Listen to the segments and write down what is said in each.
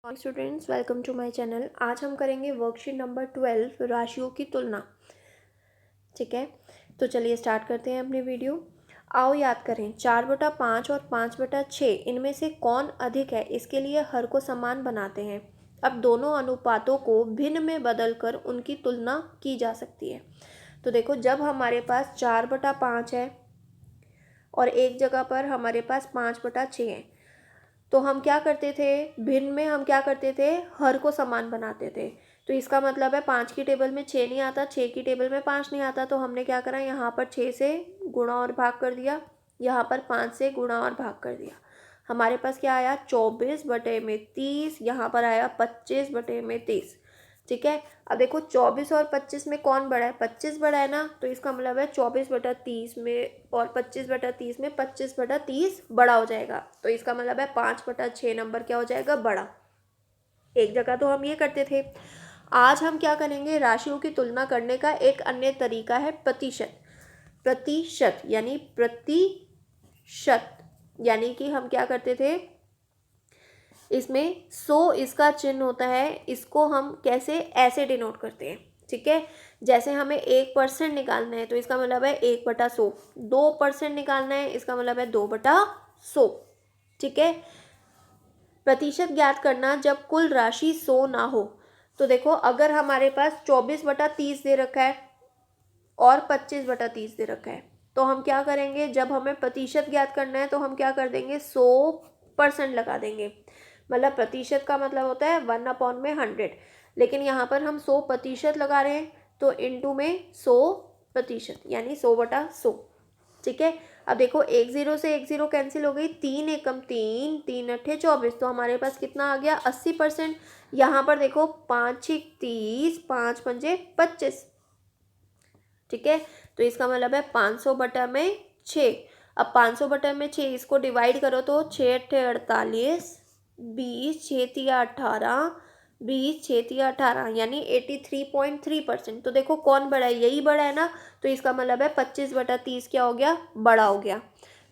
Hi students, welcome to my channel. आज हम करेंगे वर्कशीट नंबर 12 राशियों की तुलना। ठीक है, तो चलिए स्टार्ट करते हैं अपनी वीडियो। आओ याद करें, 4/5 और 5/6 इनमें से कौन अधिक है, इसके लिए हर को समान बनाते हैं। अब दोनों अनुपातों को भिन्न में बदलकर उनकी तुलना की जा सकती है। तो देखो, जब हमारे पास 4/5 है और एक जगह पर हमारे पास 5/6 है, तो हम क्या करते थे, भिन्न में हम क्या करते थे, हर को समान बनाते थे। तो इसका मतलब है 5 की टेबल में 6 नहीं आता, 6 की टेबल में 5 नहीं आता, तो हमने क्या करा, यहाँ पर 6 से गुणा और भाग कर दिया, यहाँ पर 5 से गुणा और भाग कर दिया। हमारे पास क्या आया, 24/30। यहाँ पर आया 25/30। ठीक है, अब देखो 24 और 25 में कौन बड़ा है, 25 बड़ा है ना, तो इसका मतलब है 24/30 में और 25/30 में 25/30 बड़ा हो जाएगा। तो इसका मतलब है 5/6 नंबर क्या हो जाएगा, बड़ा। एक जगह तो हम ये करते थे। आज हम क्या करेंगे, राशियों की तुलना करने का एक अन्य तरीका है प्रतिशत। प्रतिशत यानी प्रतिशत, यानी कि हम क्या करते थे, इसमें 100 इसका चिन्ह होता है, इसको हम कैसे ऐसे डिनोट करते हैं। ठीक है, जैसे हमें 1% निकालना है तो इसका मतलब है 1/100। 2% निकालना है, इसका मतलब है 2/100। ठीक है, प्रतिशत ज्ञात करना जब कुल राशि 100 ना हो। तो देखो, अगर हमारे पास 24/30 दे रखा है और 25/30 दे रखा है, तो हम क्या करेंगे, जब हमें प्रतिशत ज्ञात करना है तो हम क्या कर देंगे, 100% लगा देंगे। मतलब प्रतिशत का मतलब होता है 1/100, लेकिन यहाँ पर हम 100% लगा रहे हैं, तो इंटू में 100%, यानी 100/100। ठीक है, अब देखो, एक जीरो से एक जीरो कैंसिल हो गई, 3 एकम 3, 3 × 24, तो हमारे पास कितना आ गया, 80%। यहाँ पर देखो, 5 × 30, 5 × 5 = 25। ठीक है, तो इसका मतलब है 500/6। अब 500/6 इसको डिवाइड करो तो 6 × 8 = 48, 20 6 × 3 = 18, 20 6 × 3 = 18, यानी 83.3%। तो देखो कौन बड़ा है, यही बड़ा है ना, तो इसका मतलब है 25/30 क्या हो गया, बड़ा हो गया।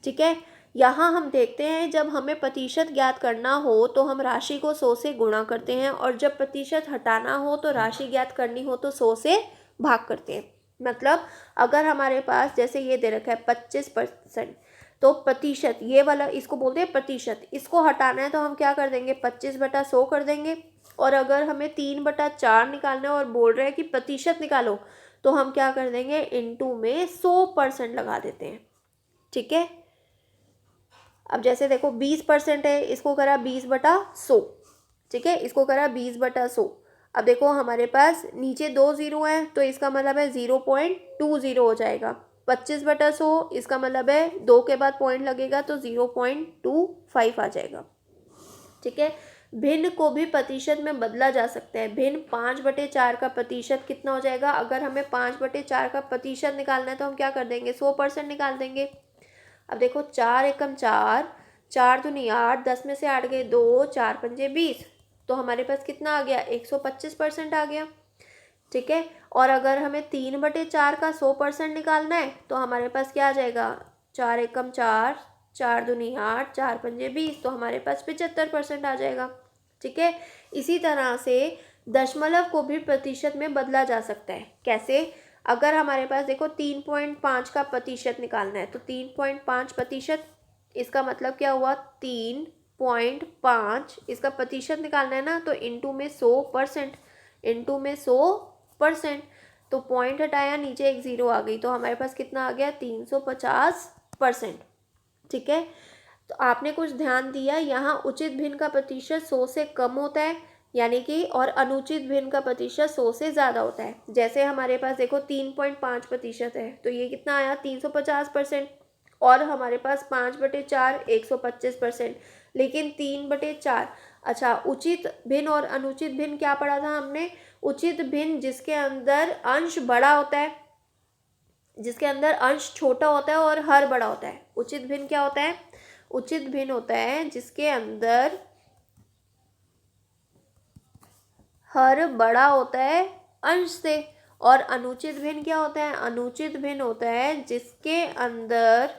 ठीक है, यहाँ हम देखते हैं, जब हमें प्रतिशत ज्ञात करना हो तो हम राशि को 100 से गुणा करते हैं, और जब प्रतिशत हटाना हो तो राशि ज्ञात करनी हो तो 100 से भाग करते हैं। मतलब अगर हमारे पास जैसे ये दे रखा है 25%, तो प्रतिशत, ये वाला इसको बोलते हैं प्रतिशत, इसको हटाना है तो हम क्या कर देंगे, 25/100 कर देंगे। और अगर हमें 3/4 निकालना है और बोल रहे हैं कि प्रतिशत निकालो, तो हम क्या कर देंगे, इंटू में 100% लगा देते हैं। ठीक है, अब जैसे देखो 20% है, इसको करा 20/100। ठीक है, इसको करा 20/100। अब देखो हमारे पास नीचे 2 जीरो हैं, तो इसका मतलब है 0.20 हो जाएगा। 25/100, इसका मतलब है 2 के बाद पॉइंट लगेगा तो 0.25 आ जाएगा। ठीक है, भिन्न को भी प्रतिशत में बदला जा सकता है। भिन्न 5/4 का प्रतिशत कितना हो जाएगा, अगर हमें 5/4 का प्रतिशत निकालना है तो हम क्या कर देंगे, 100% निकाल देंगे। अब देखो, 4 एकम 4, 4 दूनी 8, 10 में से 8 गए 2, 4 पंजे 20, तो हमारे पास कितना आ गया, 125% आ गया। ठीक है, और अगर हमें 3/4 का 100% निकालना है तो हमारे पास क्या आ जाएगा, 4 एकम 4, 4 दूनी 8, 4 पंजे 20, तो हमारे पास 75% आ जाएगा। ठीक है, इसी तरह से दशमलव को भी प्रतिशत में बदला जा सकता है। कैसे, अगर हमारे पास देखो 3.5 का प्रतिशत निकालना है, तो 3.5%, इसका मतलब क्या हुआ, 3.5 इसका प्रतिशत निकालना है ना, तो इंटू में 100%, इंटू में 100%, तो पॉइंट हटाया, नीचे एक जीरो आ गई, तो हमारे पास कितना आ गया, 350%। ठीक है, तो आपने कुछ ध्यान दिया, यहाँ उचित भिन्न का प्रतिशत 100 से कम होता है, यानी कि, और अनुचित भिन्न का प्रतिशत 100 से ज़्यादा होता है। जैसे हमारे पास देखो 3.5% है, तो ये कितना आया, 350%, और हमारे पास 5/4 125%, लेकिन 3/4। अच्छा, उचित भिन्न और अनुचित भिन्न क्या पढ़ा था हमने, उचित भिन्न जिसके अंदर अंश बड़ा होता है, जिसके अंदर अंश छोटा होता है और हर बड़ा होता है। उचित भिन्न क्या होता है, उचित भिन्न होता है जिसके अंदर हर बड़ा होता है अंश से। और अनुचित भिन्न क्या होता है, अनुचित भिन्न होता है जिसके अंदर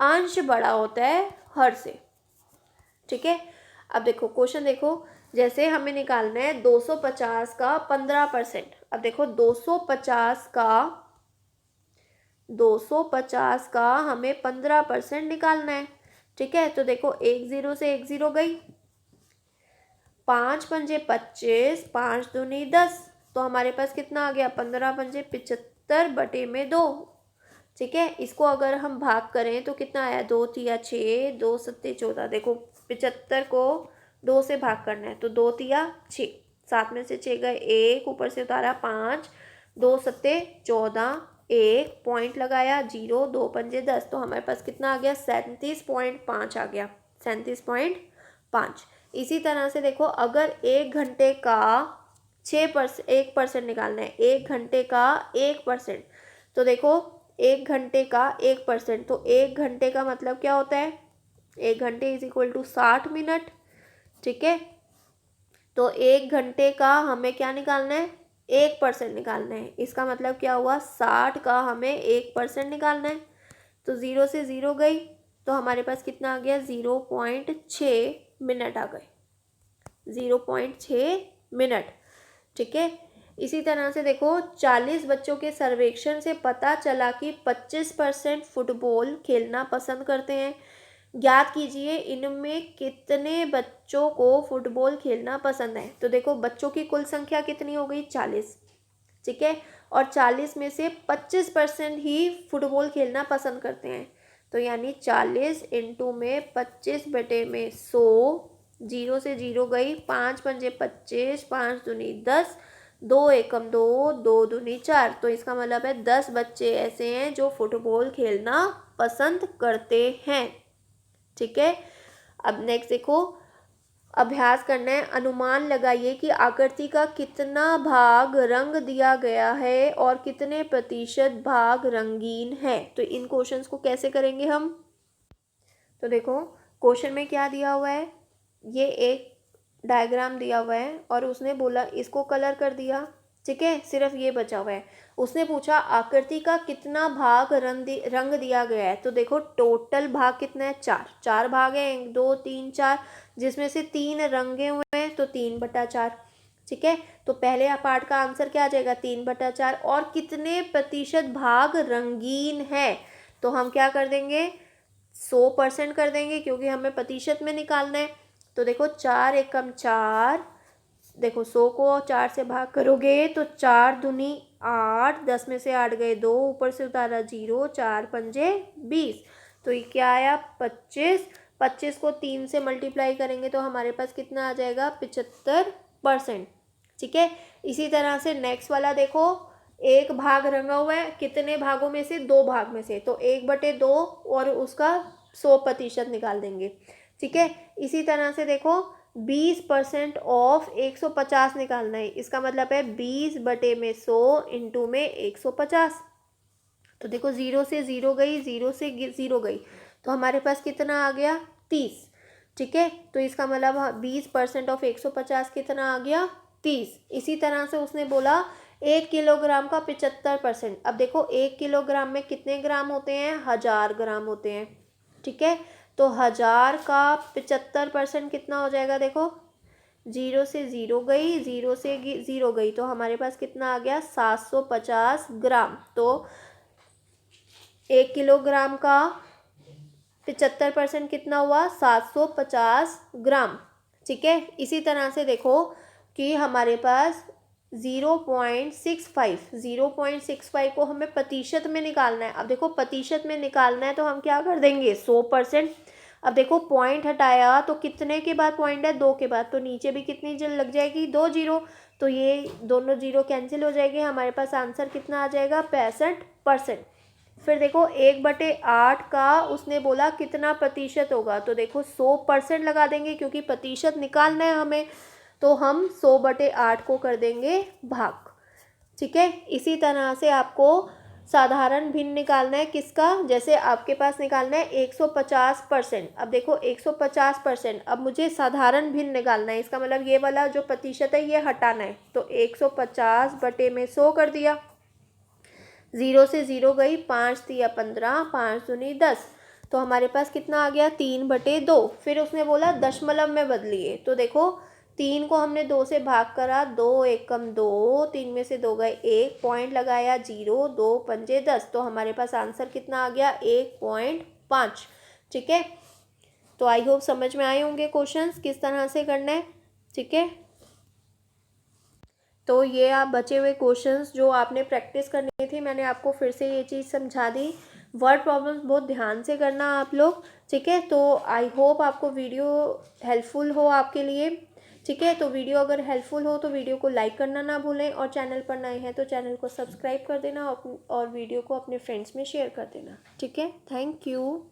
अंश बड़ा होता है हर से। ठीक है, अब देखो क्वेश्चन देखो, जैसे हमें निकालना है 250 का 15%। अब देखो 250 का हमें 15% निकालना है। ठीक है, तो देखो एक जीरो से एक जीरो गई, 5 पंजे 25, 5 दूनी 10, तो हमारे पास कितना आ गया 15 पंजे 75 बटे में 2। ठीक है, इसको अगर हम भाग करें तो कितना आया, 2 तिया 6, 2 सत्ते 14। देखो 75 को 2 से भाग करना है तो 2 तिया 6, 7 में से 6 गए 1, ऊपर से उतारा 5, 2 सत्ते 14, 1 पॉइंट लगाया 0, 2 पंजे 10, तो हमारे पास कितना आ गया 37.5 आ गया, 37.5। इसी तरह से देखो अगर 1 घंटे का 1% निकालना है, 1 घंटे का 1%, तो देखो 1 घंटे का 1%, तो 1 घंटे का मतलब क्या होता है, 1 घंटे इज इक्वल टू 60 मिनट। ठीक है, तो 1 घंटे का हमें क्या निकालना है, 1% निकालना है। इसका मतलब क्या हुआ, 60 का हमें 1% निकालना है। तो 0 से 0 गई, तो हमारे पास कितना आ गया, 0.6 मिनट आ गए, 0.6 मिनट। ठीक है, इसी तरह से देखो 40 बच्चों के सर्वेक्षण से पता चला कि 25% फुटबॉल खेलना पसंद करते हैं। ज्ञात कीजिए इनमें कितने बच्चों को फुटबॉल खेलना पसंद है। तो देखो बच्चों की कुल संख्या कितनी हो गई, 40। ठीक है, और 40 में से 25% ही फुटबॉल खेलना पसंद करते हैं, तो यानी 40 इंटू में 25 बटे में 100, 0 से 0 गई, 5 पंजे 25, 5 दूनी 10, 2 एकम 2, 2 दूनी 4, तो इसका मतलब है 10 बच्चे ऐसे हैं जो फुटबॉल खेलना पसंद करते हैं। ठीक है, अब नेक्स्ट देखो, अभ्यास करना है। अनुमान लगाइए कि आकृति का कितना भाग रंग दिया गया है और कितने प्रतिशत भाग रंगीन है। तो इन क्वेश्चंस को कैसे करेंगे हम, तो देखो क्वेश्चन में क्या दिया हुआ है, ये एक डायग्राम दिया हुआ है और उसने बोला इसको कलर कर दिया। ठीक है, सिर्फ ये बचा हुआ है। उसने पूछा आकृति का कितना भाग रंग दिया गया है। तो देखो टोटल भाग कितना है, 4 4 भाग है, 1 2 3 4, जिसमें से 3 रंगे हुए हैं, तो 3/4। ठीक है, तो पहले पार्ट का आंसर क्या आ जाएगा, 3/4। और कितने प्रतिशत भाग रंगीन है, तो हम क्या कर देंगे, 100% कर देंगे, क्योंकि हमें प्रतिशत में निकालना है। तो देखो 4 एकम 4, देखो 100 को 4 से भाग करोगे तो 4 दूनी 8, 10 में से 8 गए 2, ऊपर से उतारा 0, 4 पंजे 20, तो ये क्या आया 25। 25 को 3 से मल्टीप्लाई करेंगे तो हमारे पास कितना आ जाएगा, 75%। ठीक है, इसी तरह से नेक्स्ट वाला देखो, एक भाग रंगा हुआ है, कितने भागों में से, 2 भाग में से, तो 1/2 और उसका 100% निकाल देंगे। ठीक है, इसी तरह से देखो 20% ऑफ 150 निकालना है। इसका मतलब है 20 बटे में 100 इंटू में 150। तो देखो 0 से 0 गई, 0 से 0 गई, तो हमारे पास कितना आ गया, 30। ठीक है, तो इसका मतलब 20% ऑफ 150 कितना आ गया, 30। इसी तरह से उसने बोला 1 किलोग्राम का 75%। अब देखो 1 किलोग्राम में कितने ग्राम होते हैं, 1000 ग्राम होते हैं। ठीक है, तो 1000 का 75% कितना हो जाएगा, देखो 0 से 0 गई, 0 से 0 गई, तो हमारे पास कितना आ गया, 750 ग्राम। तो 1 किलोग्राम का 75% कितना हुआ, 750 ग्राम। ठीक है, इसी तरह से देखो कि हमारे पास 0.65 को हमें प्रतिशत में निकालना है। अब देखो प्रतिशत में निकालना है तो हम क्या कर देंगे, 100%। अब देखो पॉइंट हटाया तो कितने के बाद पॉइंट है, 2 के बाद, तो नीचे भी कितनी लग जाएगी, 2 जीरो, तो ये दोनों जीरो कैंसिल हो जाएंगे। हमारे पास आंसर कितना आ जाएगा, 65%। फिर देखो 1/8 का उसने बोला कितना प्रतिशत होगा, तो देखो 100% लगा देंगे, क्योंकि प्रतिशत निकालना है हमें, तो हम 100/8 को कर देंगे भाग। ठीक है, इसी तरह से आपको साधारण भिन्न निकालना है, किसका, जैसे आपके पास निकालना है 150%। अब देखो 150%, अब मुझे साधारण भिन्न निकालना है, इसका मतलब ये वाला जो प्रतिशत है ये हटाना है, तो 150 बटे में 100 कर दिया, 0 से 0 गई, 5 दिया 15, 5 दूनी 10, तो हमारे पास कितना आ गया 3/2। फिर उसने बोला दशमलव में बदलिए, तो देखो 3 को हमने 2 से भाग करा, 2 एकम 2, 3 में से 2 गए 1, पॉइंट लगाया 0, 2 पंजे 10, तो हमारे पास आंसर कितना आ गया 1.5। ठीक है, तो आई होप समझ में आए होंगे क्वेश्चंस किस तरह से करना है। ठीक है, तो ये आप बचे हुए क्वेश्चंस जो आपने प्रैक्टिस करनी थी, मैंने आपको फिर से ये चीज़ समझा दी। वर्ड प्रॉब्लम्स बहुत ध्यान से करना आप लोग। ठीक है, तो आई होप आपको वीडियो हेल्पफुल हो आपके लिए। ठीक है, तो वीडियो अगर हेल्पफुल हो तो वीडियो को लाइक करना ना भूलें, और चैनल पर नए हैं तो चैनल को सब्सक्राइब कर देना, और वीडियो को अपने फ्रेंड्स में शेयर कर देना। ठीक है, थैंक यू।